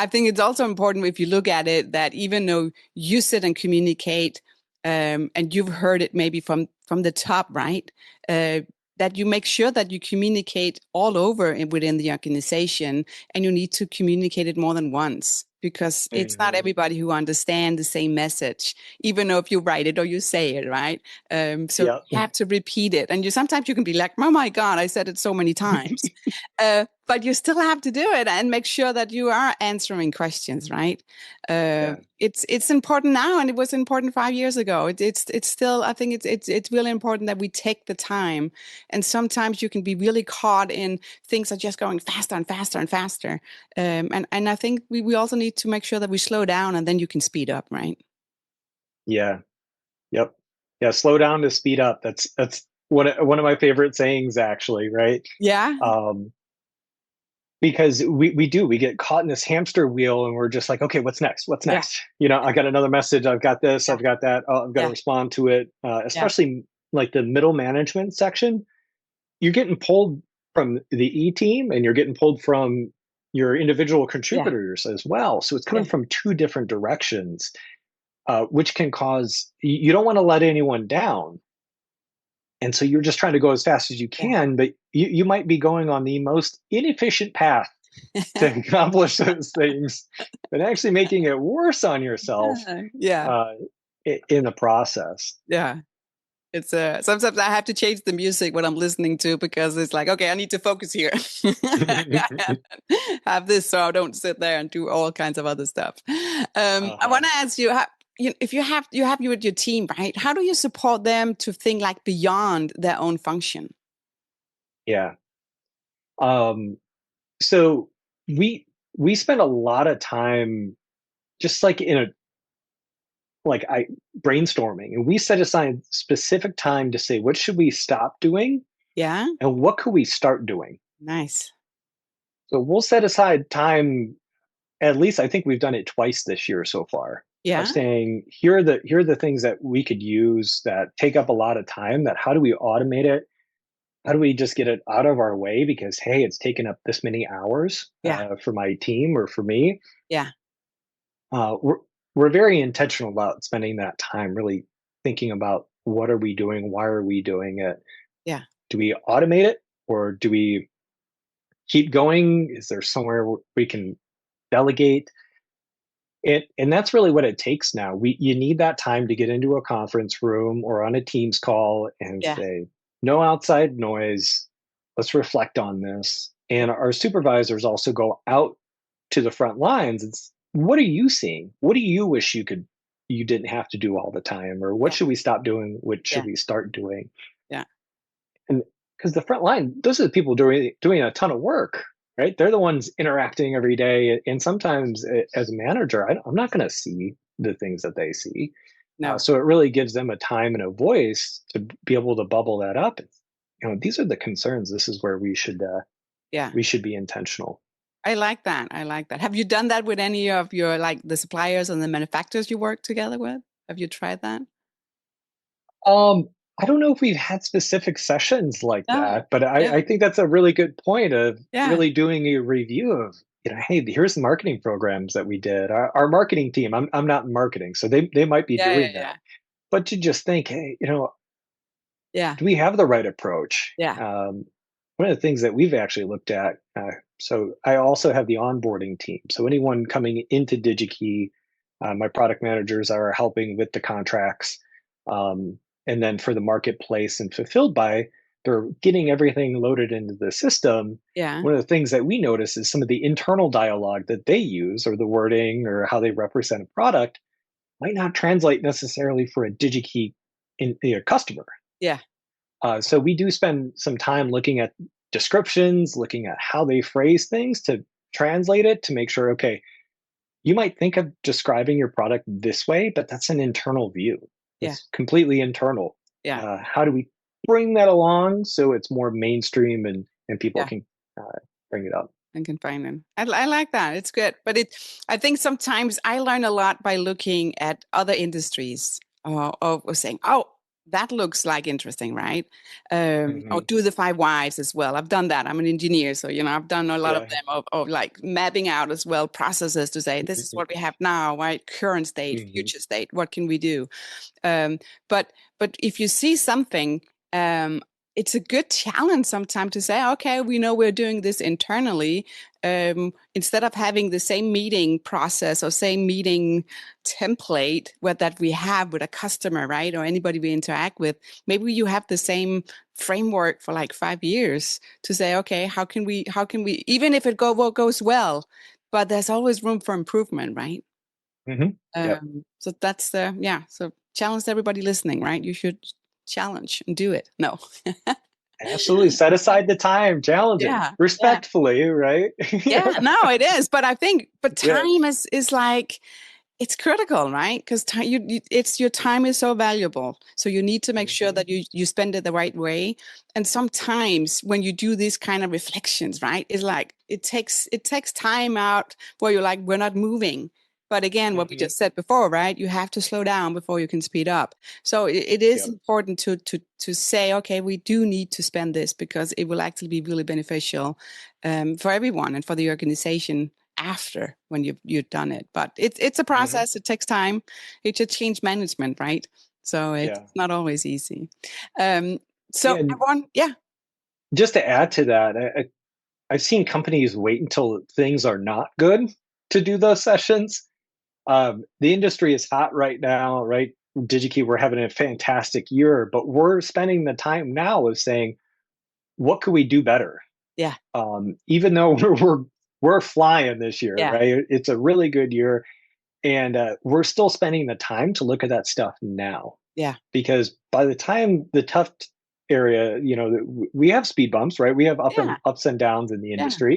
I think it's also important if you look at it that even though you sit and communicate, and you've heard it maybe from the top, right? That you make sure that you communicate all over within the organization, and you need to communicate it more than once because it's not Hmm. everybody who understands the same message, even though if you write it or you say it, right? So Yeah. you have to repeat it, and you sometimes you can be like, "Oh my God, I said it so many times," but you still have to do it and make sure that you are answering questions, right? Yeah. It's important now, and it was important 5 years ago. It's still, I think it's really important that we take the time. And sometimes you can be really caught in things are just going faster and faster and faster. And I think we also need to make sure that we slow down, and then you can speed up, right? Yeah. Yep. Yeah. Slow down to speed up. That's one of my favorite sayings, actually, right? Yeah, Um, because we get caught in this hamster wheel, and we're just like, okay, what's next? What's yeah, next? I got another message. I've got this. yeah, I've got that. Oh, I've got to yeah, respond to it. yeah, Especially like the middle management section, you're getting pulled from the E team, and you're getting pulled from your individual yeah, contributors as well. So it's coming yeah, from two different directions, which can cause you don't want to let anyone down. And so you're just trying to go as fast as you yeah. can, but you might be going on the most inefficient path to accomplish those things, but actually making it worse on yourself Yeah, uh, in the process. yeah. It's sometimes I have to change the music what I'm listening to because it's like, okay, I need to focus here. Have this so I don't sit there and do all kinds of other stuff. I Uh-huh. want to ask you, if you have you with your team, right? How do you support them to think like beyond their own function? Yeah. Um, so we we spend a lot of time just like in a like I brainstorming, and we set aside specific time to say what should we stop doing Yeah, and what could we start doing. nice. So we'll set aside time. At least I think we've done it twice this year so far, of Yeah, saying here are the things that we could use that take up a lot of time, that how do we automate it? How do we just get it out of our way because hey, it's taken up this many hours yeah, for my team or for me. yeah, We're very intentional about spending that time really thinking about what are we doing, why are we doing it, yeah, do we automate it or do we keep going? Is there somewhere we can delegate? And that's really what it takes now. You need that time to get into a conference room or on a Teams call and yeah, say, no outside noise. Let's reflect on this. yeah, And our supervisors also go out to the front lines. It's what are you seeing? What do you wish you didn't have to do all the time? Or what yeah, should we stop doing? What should yeah, we start doing? yeah, And because the front line, those are the people doing a ton of work, right? They're the ones interacting every day, and sometimes as a manager, I'm not going to see the things that they see. no, So it really gives them a time and a voice to be able to bubble that up. These are the concerns. This is where yeah. we should be intentional. I like that. I like that. Have you done that with any of your like the suppliers and the manufacturers you work together with? Have you tried that? Um, I don't know if we've had specific sessions like No. that, but Yeah. I think that's a really good point of Yeah. really doing a review of, hey, here's the marketing programs that we did. Our marketing team, I'm not in marketing, so they might be Yeah. Yeah. doing that. Yeah. But to just think, hey, Yeah. do we have the right approach? Yeah. One of the things that we've actually looked at, so I also have the onboarding team. So anyone coming into DigiKey, my product managers are helping with the contracts. And then for the marketplace and fulfilled by, they're getting everything loaded into the system. Yeah. One of the things that we notice is some of the internal dialogue that they use or the wording or how they represent a product might not translate necessarily for a DigiKey customer. Yeah. So we do spend some time looking at descriptions, looking at how they phrase things to translate it to make sure, okay, you might think of describing your product this way, but that's an internal view. Yeah. It's completely internal. Yeah. How do we bring that along so it's more mainstream and people Yeah. can bring it up? And confinement. I like that. It's good. But I think sometimes I learn a lot by looking at other industries, or saying, oh, that looks like interesting, right? Or Hmm. do the five whys as well. I've done that. I'm an engineer, so I've done a lot of Yeah. them of like mapping out as well processes to say this is what we have now, right? Current state, Hmm. future state. What can we do? Um, but if you see something, um, it's a good challenge sometimes to say, okay, we know we're doing this internally. Instead of having the same meeting process or same meeting template that we have with a customer, right, or anybody we interact with, maybe you have the same framework for like 5 years to say, okay, how can we, even if goes well, but there's always room for improvement, right? Hmm. Yep. So that's so challenge everybody listening, right? You should challenge and do it. No. Absolutely. Set aside the time, challenge it Yeah. Yeah. respectfully, right? Yeah. Yeah. No, it is. But I think, but Yeah. time is like, it's critical, right? Because time, it's your time is so valuable. So you need to make sure Hmm. that you spend it the right way. And sometimes when you do these kind of reflections, right, it's like it takes time out where you're like, we're not moving. But again, what we Hmm. just said before, right? You have to slow down before you can speed up. So it is Yep. important to say, okay, we do need to spend this because it will actually be really beneficial for everyone and for the organization after when you've done it. But it's a Hmm. process. It takes time. It's a change management, right? So it's Yeah. not always easy. Um, so Yeah. I And want, yeah, just to add to that, I've seen companies wait until things are not good to do those sessions. The industry is hot right now, right? DigiKey, we're having a fantastic year, but we're spending the time now of saying, what could we do better? yeah, Even though we're flying this year, yeah, right? It's a really good year, and we're still spending the time to look at that stuff now, yeah, because by the time the tough area, we have speed bumps, right? We have yeah, ups and downs in the yeah, industry,